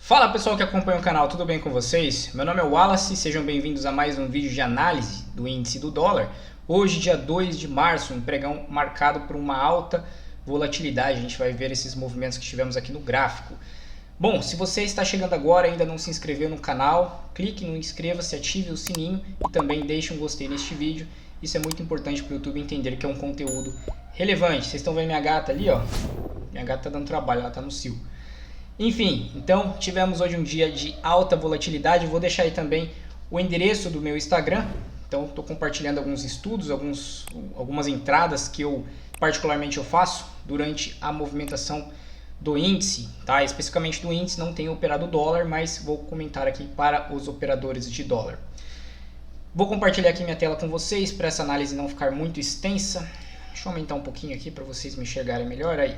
Fala pessoal que acompanha o canal, tudo bem com vocês? Meu nome é Wallace, sejam bem-vindos a mais um vídeo de análise do índice do dólar. Hoje, dia 2 de março, um pregão marcado por uma alta volatilidade, a gente vai ver esses movimentos que tivemos aqui no gráfico. Bom, se você está chegando agora e ainda não se inscreveu no canal, clique no inscreva-se, ative o sininho e também deixe um gostei neste vídeo. Isso é muito importante para o YouTube entender que é um conteúdo relevante. Vocês estão vendo minha gata ali, ó? Minha gata está dando trabalho, ela está no cio. Enfim, então tivemos hoje um dia de alta volatilidade. Vou deixar aí também o endereço do meu Instagram. Então estou compartilhando alguns estudos, algumas entradas que eu particularmente faço durante a movimentação do índice, tá? Especificamente do índice, não tenho operado dólar, mas vou comentar aqui para os operadores de dólar. Vou compartilhar aqui minha tela com vocês para essa análise não ficar muito extensa. Deixa eu aumentar um pouquinho aqui para vocês me enxergarem melhor aí.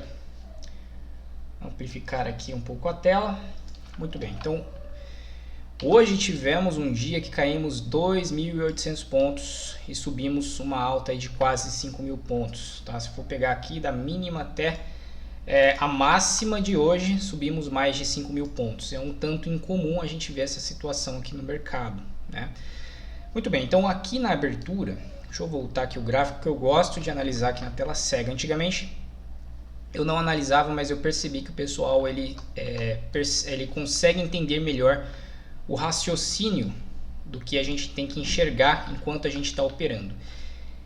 Amplificar aqui um pouco a tela. Muito bem, então hoje tivemos um dia que caímos 2.800 pontos e subimos uma alta aí de quase 5.000 pontos, tá? Se for pegar aqui da mínima até a máxima de hoje, subimos mais de 5.000 pontos. É um tanto incomum a gente ver essa situação aqui no mercado, né? Muito bem, então aqui na abertura, deixa eu voltar aqui o gráfico que eu gosto de analisar aqui na tela cega. Antigamente eu não analisava, mas eu percebi que o pessoal ele consegue entender melhor o raciocínio do que a gente tem que enxergar enquanto a gente está operando.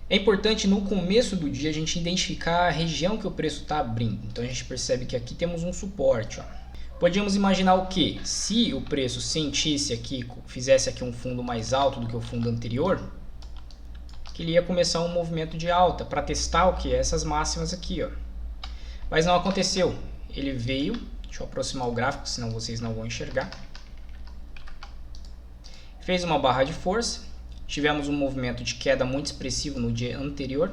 É importante no começo do dia a gente identificar a região que o preço está abrindo. Então a gente percebe que aqui temos um suporte, ó. Podíamos imaginar o que? Se o preço sentisse aqui, fizesse aqui um fundo mais alto do que o fundo anterior, que ele ia começar um movimento de alta para testar o que? Essas máximas aqui, ó. Mas não aconteceu. Ele veio, deixa eu aproximar o gráfico, senão vocês não vão enxergar. Fez uma barra de força, tivemos um movimento de queda muito expressivo no dia anterior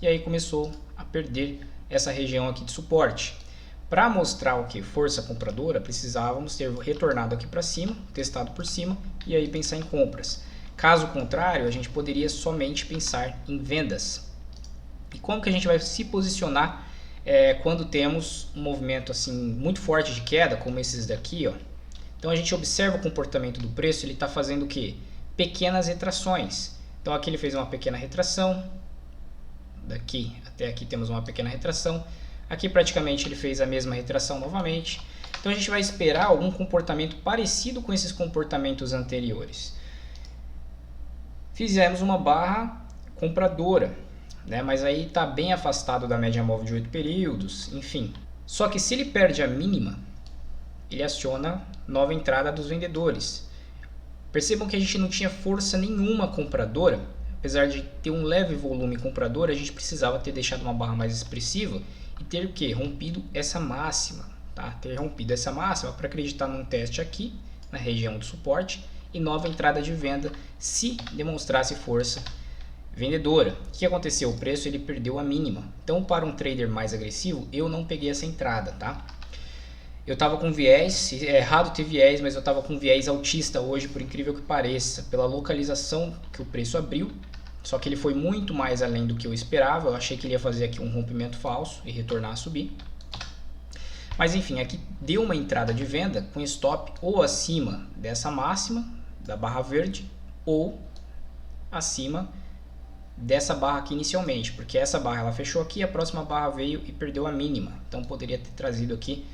e aí começou a perder essa região aqui de suporte. Para mostrar o que? Força compradora, precisávamos ter retornado aqui para cima, testado por cima e aí pensar em compras. Caso contrário, a gente poderia somente pensar em vendas. E como que a gente vai se posicionar quando temos um movimento assim muito forte de queda, como esses daqui, ó? Então a gente observa o comportamento do preço, ele está fazendo o que? Pequenas retrações. Então aqui ele fez uma pequena retração, daqui até aqui temos uma pequena retração, aqui praticamente ele fez a mesma retração novamente. Então a gente vai esperar algum comportamento parecido com esses comportamentos anteriores. Fizemos uma barra compradora, né? Mas aí está bem afastado da média móvel de 8 períodos, enfim. Só que se ele perde a mínima, ele aciona nova entrada dos vendedores. Percebam que a gente não tinha força nenhuma compradora, apesar de ter um leve volume comprador, a gente precisava ter deixado uma barra mais expressiva e ter o que? Rompido essa máxima, tá? Ter rompido essa máxima para acreditar num teste aqui, na região do suporte, e nova entrada de venda se demonstrasse força vendedora. O que aconteceu? O preço ele perdeu a mínima. Então, para um trader mais agressivo, eu não peguei essa entrada, tá? Eu estava com viés, é errado ter viés, mas eu estava com viés altista hoje, por incrível que pareça, pela localização que o preço abriu. Só que ele foi muito mais além do que eu esperava. Eu achei que ele ia fazer aqui um rompimento falso e retornar a subir. Mas enfim, aqui deu uma entrada de venda com stop ou acima dessa máxima, da barra verde, ou acima dessa barra aqui inicialmente, porque essa barra ela fechou aqui, a próxima barra veio e perdeu a mínima, então poderia ter trazido aqui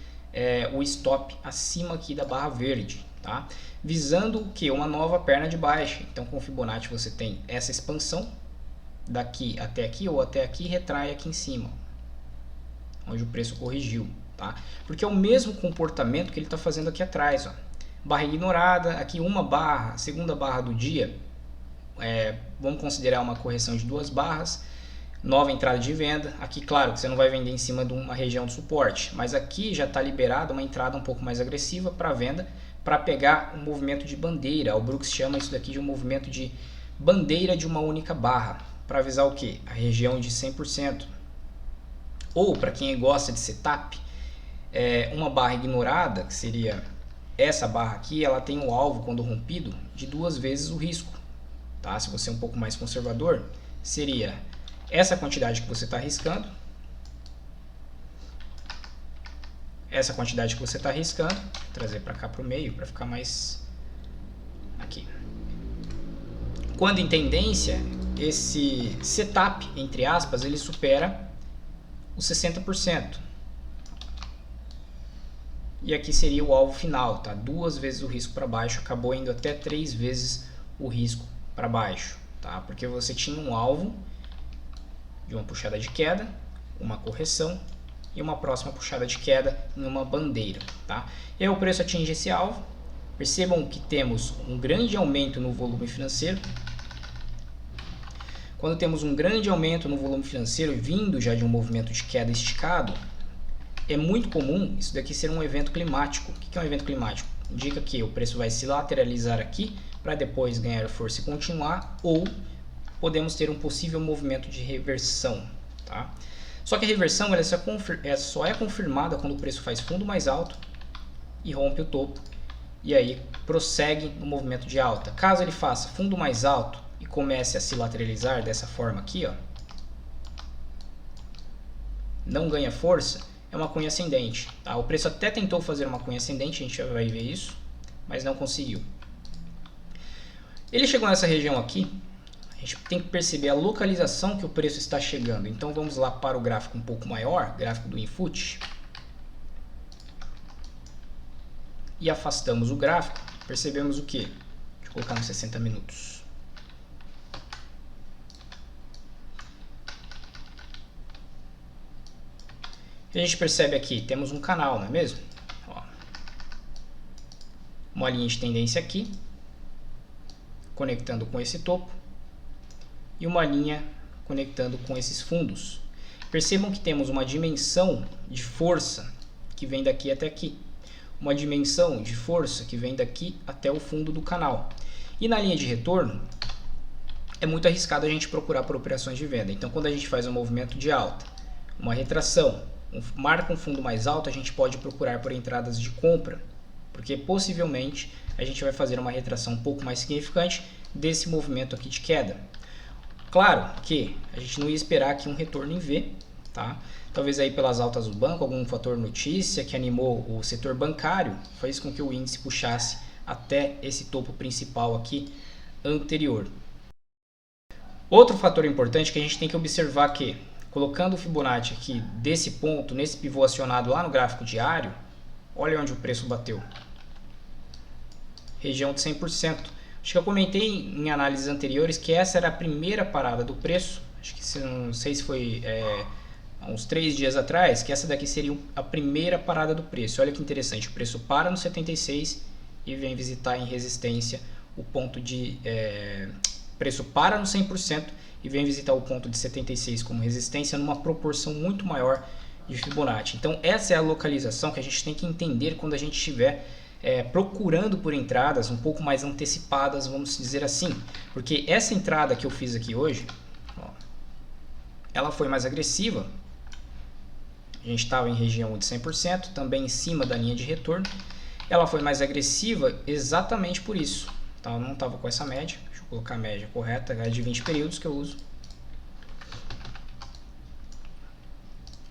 o stop acima aqui da barra verde, tá? Visando o que? Uma nova perna de baixa. Então com o Fibonacci você tem essa expansão daqui até aqui ou até aqui, retrai aqui em cima, onde o preço corrigiu, tá? Porque é o mesmo comportamento que ele está fazendo aqui atrás, ó. Barra ignorada, aqui uma barra, segunda barra do dia. Vamos considerar uma correção de 2 barras, nova entrada de venda. Aqui, claro, que você não vai vender em cima de uma região de suporte, mas aqui já está liberada uma entrada um pouco mais agressiva para venda, para pegar um movimento de bandeira. O Brooks chama isso daqui de um movimento de bandeira de uma única barra, para avisar o que? A região de 100%. Ou, para quem gosta de setup, uma barra ignorada, que seria essa barra aqui, ela tem o alvo, quando rompido, de 2 vezes o risco. Tá? Se você é um pouco mais conservador, seria essa quantidade que você está arriscando essa quantidade que você está arriscando, vou trazer para cá para o meio para ficar mais aqui. Quando em tendência, esse setup, entre aspas, ele supera os 60%. E aqui seria o alvo final, tá? 2 vezes o risco para baixo, acabou indo até 3 vezes o risco para baixo, tá? Porque você tinha um alvo de uma puxada de queda, uma correção e uma próxima puxada de queda em uma bandeira, tá? E aí o preço atinge esse alvo. Percebam que temos um grande aumento no volume financeiro. Quando temos um grande aumento no volume financeiro vindo já de um movimento de queda esticado, é muito comum isso daqui ser um evento climático. O que é um evento climático? Indica que o preço vai se lateralizar aqui para depois ganhar força e continuar, ou podemos ter um possível movimento de reversão, tá? Só que a reversão ela só é confirmada quando o preço faz fundo mais alto e rompe o topo, e aí prossegue no movimento de alta. Caso ele faça fundo mais alto e comece a se lateralizar dessa forma aqui, ó, não ganha força, é uma cunha ascendente, tá? O preço até tentou fazer uma cunha ascendente, a gente já vai ver isso, mas não conseguiu. Ele chegou nessa região aqui, a gente tem que perceber a localização que o preço está chegando. Então vamos lá para o gráfico um pouco maior, gráfico do Infut, e afastamos o gráfico, percebemos o que? Deixa eu colocar nos 60 minutos. A gente percebe aqui, temos um canal, não é mesmo? Ó, uma linha de tendência aqui, conectando com esse topo, e uma linha conectando com esses fundos. Percebam que temos uma dimensão de força que vem daqui até aqui, uma dimensão de força que vem daqui até o fundo do canal. E na linha de retorno, é muito arriscado a gente procurar por operações de venda. Então quando a gente faz um movimento de alta, uma retração, marca um fundo mais alto, a gente pode procurar por entradas de compra, porque possivelmente a gente vai fazer uma retração um pouco mais significante desse movimento aqui de queda. Claro que a gente não ia esperar aqui um retorno em V, tá? Talvez aí pelas altas do banco, algum fator notícia que animou o setor bancário, fez com que o índice puxasse até esse topo principal aqui anterior. Outro fator importante que a gente tem que observar que, colocando o Fibonacci aqui desse ponto, nesse pivô acionado lá no gráfico diário, olha onde o preço bateu. Região de 100%. Acho que eu comentei em análises anteriores que essa era a primeira parada do preço. Acho que não sei se foi há uns 3 dias atrás, que essa daqui seria a primeira parada do preço. Olha que interessante, o preço para no 76 e vem visitar em resistência o ponto de... preço para no 100% e vem visitar o ponto de 76 como resistência numa proporção muito maior de Fibonacci. Então essa é a localização que a gente tem que entender quando a gente estiver procurando por entradas um pouco mais antecipadas, vamos dizer assim. Porque essa entrada que eu fiz aqui hoje, ó, ela foi mais agressiva. A gente estava em região de 100%, também em cima da linha de retorno. Ela foi mais agressiva exatamente por isso. Tá? Eu não estava com essa média. Deixa eu colocar a média correta, é de 20 períodos que eu uso.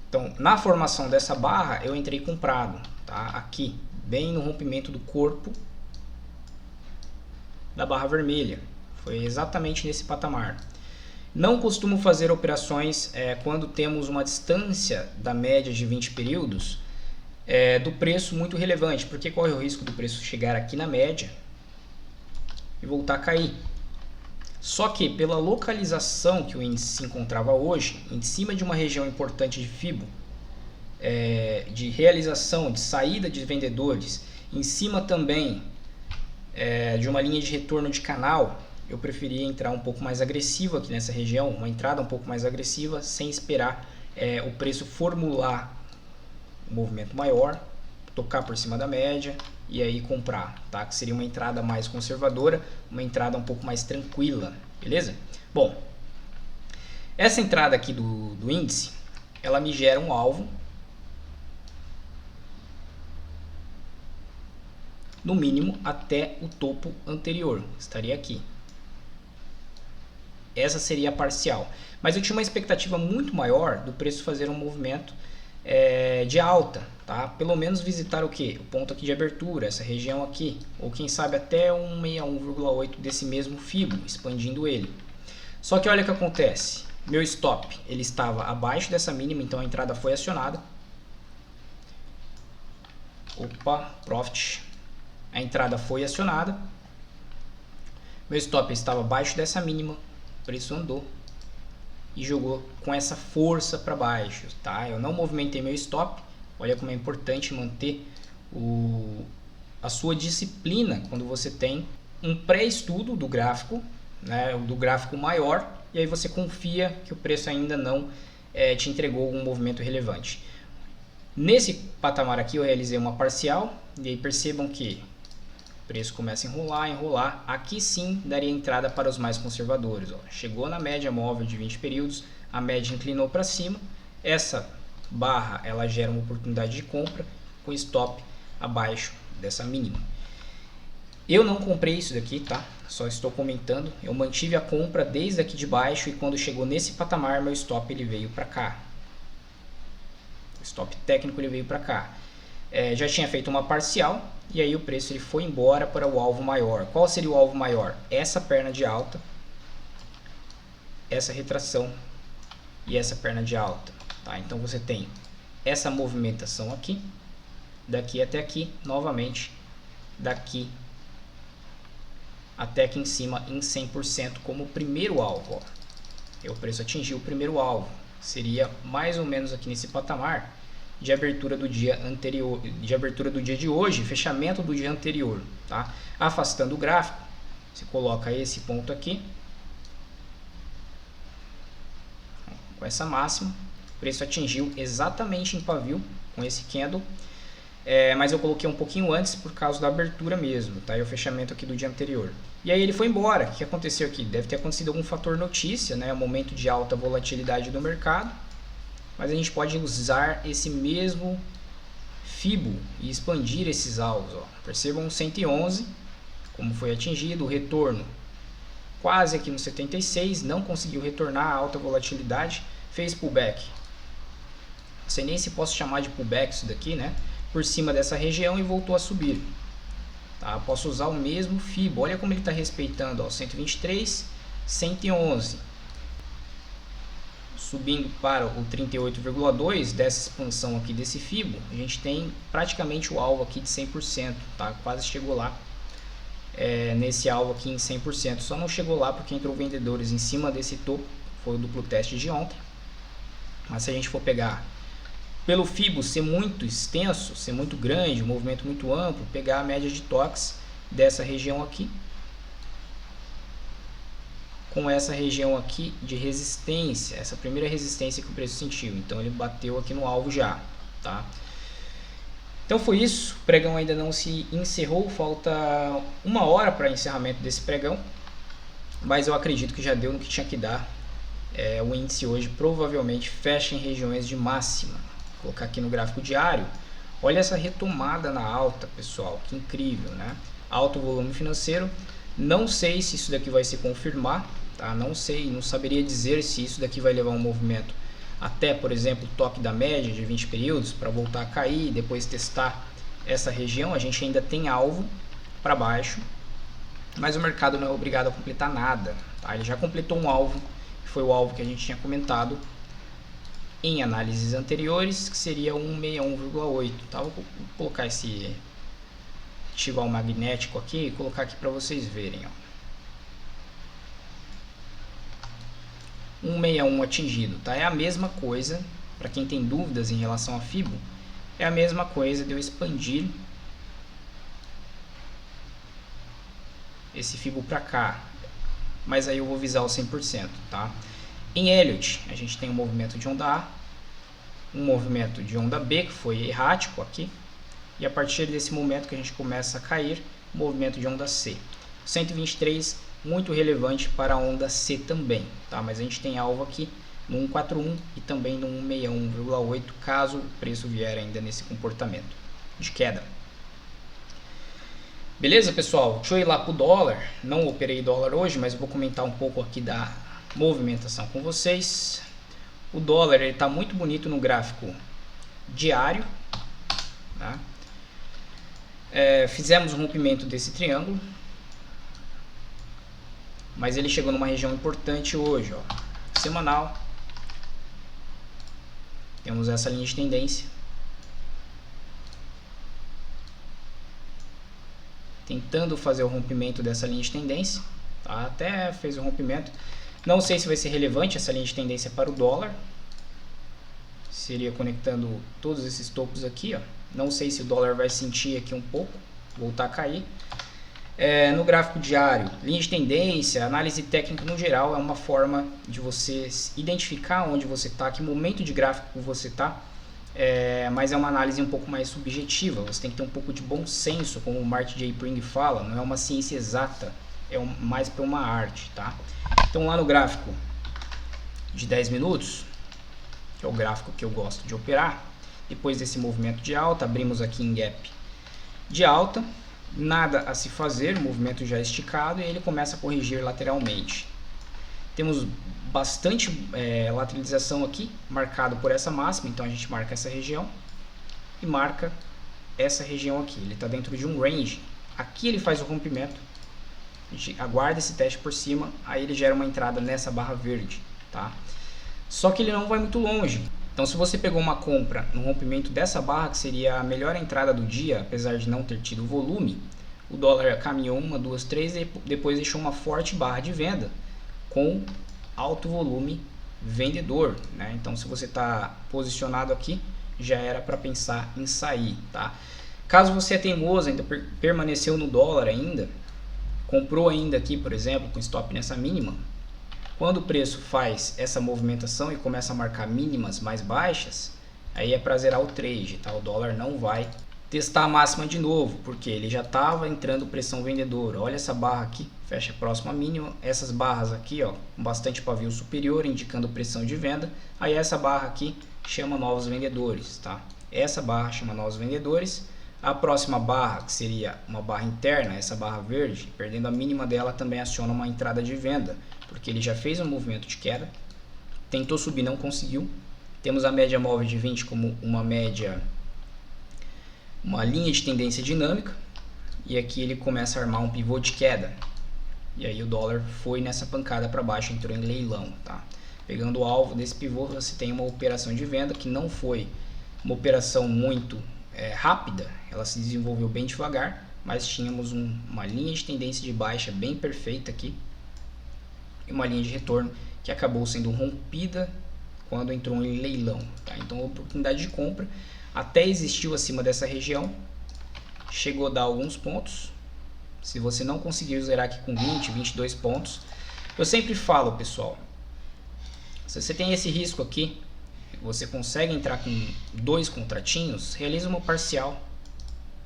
Então, na formação dessa barra, eu entrei comprado, tá? Aqui, bem no rompimento do corpo da barra vermelha. Foi exatamente nesse patamar. Não costumo fazer operações quando temos uma distância da média de 20 períodos do preço muito relevante, porque corre o risco do preço chegar aqui na média e voltar a cair. Só que pela localização que o índice se encontrava hoje, em cima de uma região importante de Fibo, de realização, de saída de vendedores, em cima também de uma linha de retorno de canal, eu preferia entrar um pouco mais agressivo aqui nessa região, uma entrada um pouco mais agressiva, sem esperar o preço formular um movimento maior, tocar por cima da média e aí comprar, tá? Que seria uma entrada mais conservadora, uma entrada um pouco mais tranquila, beleza? Bom, essa entrada aqui do índice, ela me gera um alvo no mínimo até o topo anterior, estaria aqui. Essa seria a parcial, mas eu tinha uma expectativa muito maior do preço fazer um movimento de alta, tá? Pelo menos visitar o que? O ponto aqui de abertura, essa região aqui, ou quem sabe até 161,8 desse mesmo FIBO, expandindo ele. Só que olha o que acontece, meu stop ele estava abaixo dessa mínima, então a entrada foi acionada. Opa, profit, a entrada foi acionada, meu stop estava abaixo dessa mínima, o preço andou e jogou com essa força para baixo, tá? Eu não movimentei meu stop. Olha como é importante manter a sua disciplina quando você tem um pré-estudo do gráfico, né, do gráfico maior, e aí você confia que o preço ainda não te entregou algum movimento relevante. Nesse patamar aqui eu realizei uma parcial, e aí percebam que o preço começa a enrolar, enrolar. Aqui sim daria entrada para os mais conservadores. Ó. Chegou na média móvel de 20 períodos, a média inclinou para cima, essa barra ela gera uma oportunidade de compra com stop abaixo dessa mínima. Eu não comprei isso daqui, tá? Só estou comentando. Eu mantive a compra desde aqui de baixo e quando chegou nesse patamar meu stop ele veio para cá. O stop técnico ele veio para cá. Já tinha feito uma parcial e aí o preço ele foi embora para o alvo maior. Qual seria o alvo maior? Essa perna de alta, essa retração e essa perna de alta. Tá? Então você tem essa movimentação aqui, daqui até aqui, novamente, daqui até aqui em cima em 100% como primeiro alvo. Ó. E o preço atingiu o primeiro alvo, seria mais ou menos aqui nesse patamar de abertura do dia anterior, de abertura do dia de hoje, fechamento do dia anterior. Tá? Afastando o gráfico, você coloca esse ponto aqui, com essa máxima. O preço atingiu exatamente em pavio com esse candle, mas eu coloquei um pouquinho antes por causa da abertura mesmo, tá? E o fechamento aqui do dia anterior. E aí ele foi embora. O que aconteceu aqui? Deve ter acontecido algum fator notícia, né? Um momento de alta volatilidade do mercado, mas a gente pode usar esse mesmo FIBO e expandir esses alvos. Ó. Percebam 111, como foi atingido, o retorno quase aqui no 76, não conseguiu retornar a alta volatilidade, fez pullback. Não sei nem se posso chamar de pullback isso daqui, né? Por cima dessa região e voltou a subir. Tá? Posso usar o mesmo FIBO. Olha como ele está respeitando, ó, 123, 111. Subindo para o 38,2 dessa expansão aqui desse FIBO, a gente tem praticamente o alvo aqui de 100%. Tá? Quase chegou lá nesse alvo aqui em 100%. Só não chegou lá porque entrou vendedores em cima desse topo. Foi o duplo teste de ontem. Mas se a gente for pegar pelo FIBO ser muito extenso, ser muito grande, um movimento muito amplo, pegar a média de toques dessa região aqui com essa região aqui de resistência, essa primeira resistência que o preço sentiu. Então ele bateu aqui no alvo já, tá? Então foi isso, o pregão ainda não se encerrou, falta 1 hora para encerramento desse pregão, mas eu acredito que já deu no que tinha que dar. O índice hoje provavelmente fecha em regiões de máxima. Vou colocar aqui no gráfico diário, olha essa retomada na alta, pessoal, que incrível, né? Alto volume financeiro, não sei se isso daqui vai se confirmar, tá? Não sei, não saberia dizer se isso daqui vai levar um movimento até, por exemplo, o toque da média de 20 períodos para voltar a cair e depois testar essa região. A gente ainda tem alvo para baixo, mas o mercado não é obrigado a completar nada, tá? Ele já completou um alvo, que foi o alvo que a gente tinha comentado em análises anteriores, que seria 161,8, tá? Vou colocar ativar o magnético aqui e colocar aqui para vocês verem, ó. 161 atingido, tá? É a mesma coisa, para quem tem dúvidas em relação a FIBO, é a mesma coisa de eu expandir esse FIBO para cá, mas aí eu vou visar o 100%, tá? Em Elliott, a gente tem um movimento de onda A, um movimento de onda B, que foi errático aqui, e a partir desse momento que a gente começa a cair, movimento de onda C. 123, muito relevante para a onda C também, tá? Mas a gente tem alvo aqui no 141 e também no 161,8, caso o preço vier ainda nesse comportamento de queda. Beleza, pessoal? Deixa eu ir lá para o dólar. Não operei dólar hoje, mas eu vou comentar um pouco aqui da movimentação com vocês. O dólar está muito bonito no gráfico diário, Tá? Fizemos o rompimento desse triângulo, mas ele chegou numa região importante hoje, ó, semanal. Temos essa linha de tendência, tentando fazer o rompimento dessa linha de tendência, tá? Até fez o rompimento. Não sei se vai ser relevante essa linha de tendência para o dólar. Seria conectando todos esses topos aqui, ó. Não sei se o dólar vai sentir aqui um pouco, voltar a cair. No gráfico diário, linha de tendência, análise técnica no geral é uma forma de você identificar onde você está, que momento de gráfico você está, mas é uma análise um pouco mais subjetiva. Você tem que ter um pouco de bom senso, como o Martin J. Pring fala, não é uma ciência exata, mais para uma arte, tá? Então lá no gráfico de 10 minutos, que é o gráfico que eu gosto de operar, depois desse movimento de alta, abrimos aqui em gap de alta, nada a se fazer, o movimento já esticado, e ele começa a corrigir lateralmente. Temos bastante lateralização aqui, marcado por essa máxima, então a gente marca essa região e marca essa região aqui. Ele está dentro de um range, aqui ele faz o rompimento, a gente aguarda esse teste por cima, aí ele gera uma entrada nessa barra verde, tá? Só que ele não vai muito longe. Então se você pegou uma compra no rompimento dessa barra, que seria a melhor entrada do dia, apesar de não ter tido volume, o dólar caminhou 1, 2, 3 e depois deixou uma forte barra de venda com alto volume vendedor, né? Então se você está posicionado aqui, já era para pensar em sair, tá? Caso você é teimoso, ainda permaneceu no dólar ainda, comprou ainda aqui, por exemplo, com stop nessa mínima, quando o preço faz essa movimentação e começa a marcar mínimas mais baixas, aí é para zerar o trade, tá? O dólar não vai testar a máxima de novo, porque ele já estava entrando pressão vendedora. Olha essa barra aqui, fecha próximo à mínima, essas barras aqui, ó, com bastante pavio superior, indicando pressão de venda. Aí essa barra aqui chama novos vendedores, tá? Essa barra chama novos vendedores. A próxima barra, que seria uma barra interna, essa barra verde, perdendo a mínima dela, também aciona uma entrada de venda, porque ele já fez um movimento de queda, tentou subir, não conseguiu. Temos a média móvel de 20 como uma linha de tendência dinâmica, e aqui ele começa a armar um pivô de queda, e aí o dólar foi nessa pancada para baixo, entrou em leilão, tá? Pegando o alvo desse pivô, você tem uma operação de venda que não foi uma operação muito rápida, ela se desenvolveu bem devagar, mas tínhamos uma linha de tendência de baixa bem perfeita aqui, e uma linha de retorno que acabou sendo rompida quando entrou em leilão, tá? Então a oportunidade de compra até existiu acima dessa região, chegou a dar alguns pontos. Se você não conseguiu zerar aqui com 20, 22 pontos, eu sempre falo, pessoal, se você tem esse risco aqui, você consegue entrar com 2 contratinhos, realiza uma parcial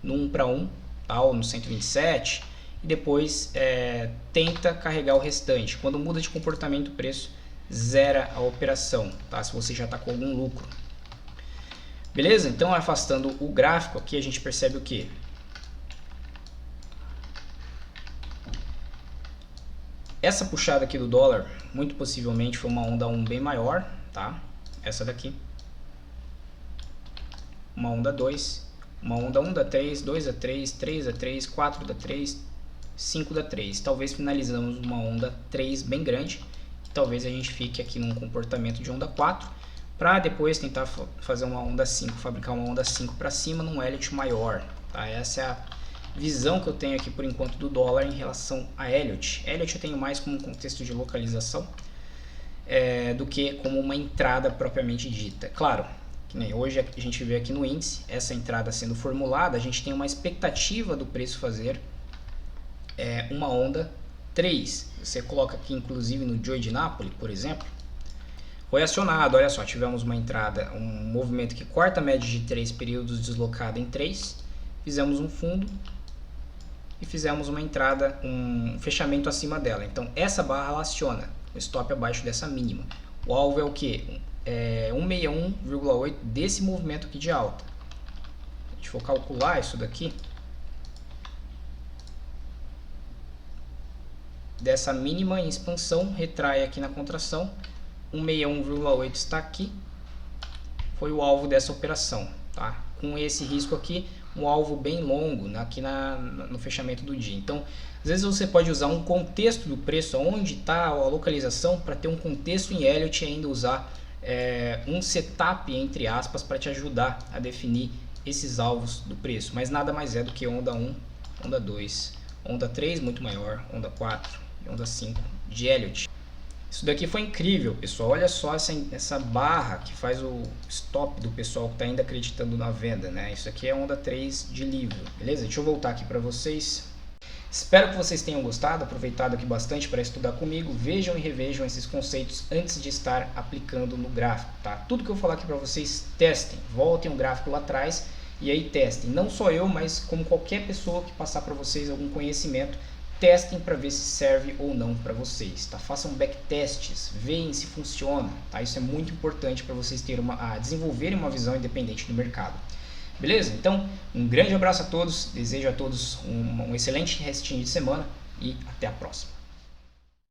no 1 para 1, tá? Ou no 127, e depois tenta carregar o restante. Quando muda de comportamento o preço, zera a operação, tá? Se você já está com algum lucro. Beleza? Então, afastando o gráfico aqui, a gente percebe o que? Essa puxada aqui do dólar, muito possivelmente foi uma onda 1 bem maior, tá? Essa daqui. Uma onda 2. Uma onda 1 dá 3, 2 dá 3, 3 dá 3, 4 dá 3, 5 dá 3. Talvez finalizamos uma onda 3 bem grande. Talvez a gente fique aqui num comportamento de onda 4. Para depois tentar fazer uma onda 5, fabricar uma onda 5 para cima num Elliott maior, tá? Essa é a visão que eu tenho aqui por enquanto do dólar em relação a Elliott. Elliott eu tenho mais como um contexto de localização do que como uma entrada propriamente dita. Claro, que nem hoje a gente vê aqui no índice, essa entrada sendo formulada, a gente tem uma expectativa do preço fazer uma onda 3. Você coloca aqui inclusive no Joy de Napoli, por exemplo, foi acionado, olha só, tivemos uma entrada, um movimento que corta a média de 3 períodos deslocada em 3, fizemos um fundo e fizemos uma entrada, um fechamento acima dela. Então essa barra ela aciona o stop abaixo dessa mínima. O alvo é o que? 161,8 desse movimento aqui de alta. Se a gente for calcular isso daqui, dessa mínima em expansão, retrai aqui na contração, 161,8 está aqui, foi o alvo dessa operação, tá? com esse risco aqui, um alvo bem longo aqui no fechamento do dia. Então, às vezes você pode usar um contexto do preço, onde está a localização, para ter um contexto em Elliott e ainda usar um setup, entre aspas, para te ajudar a definir esses alvos do preço. Mas nada mais é do que onda 1, onda 2, onda 3 muito maior, onda 4 e onda 5 de Elliott. Isso daqui foi incrível, pessoal. Olha só essa barra que faz o stop do pessoal que está ainda acreditando na venda, né? Isso aqui é onda 3 de livro, beleza? Deixa eu voltar aqui para vocês. Espero que vocês tenham gostado, aproveitado aqui bastante para estudar comigo. Vejam e revejam esses conceitos antes de estar aplicando no gráfico, tá? Tudo que eu falar aqui para vocês, testem. Voltem o gráfico lá atrás e aí testem. Não só eu, mas como qualquer pessoa que passar para vocês algum conhecimento, testem para ver se serve ou não para vocês, tá? Façam backtests, veem se funciona, tá? Isso é muito importante para vocês terem desenvolverem uma visão independente do mercado. Beleza? Então, um grande abraço a todos, desejo a todos um excelente restinho de semana e até a próxima.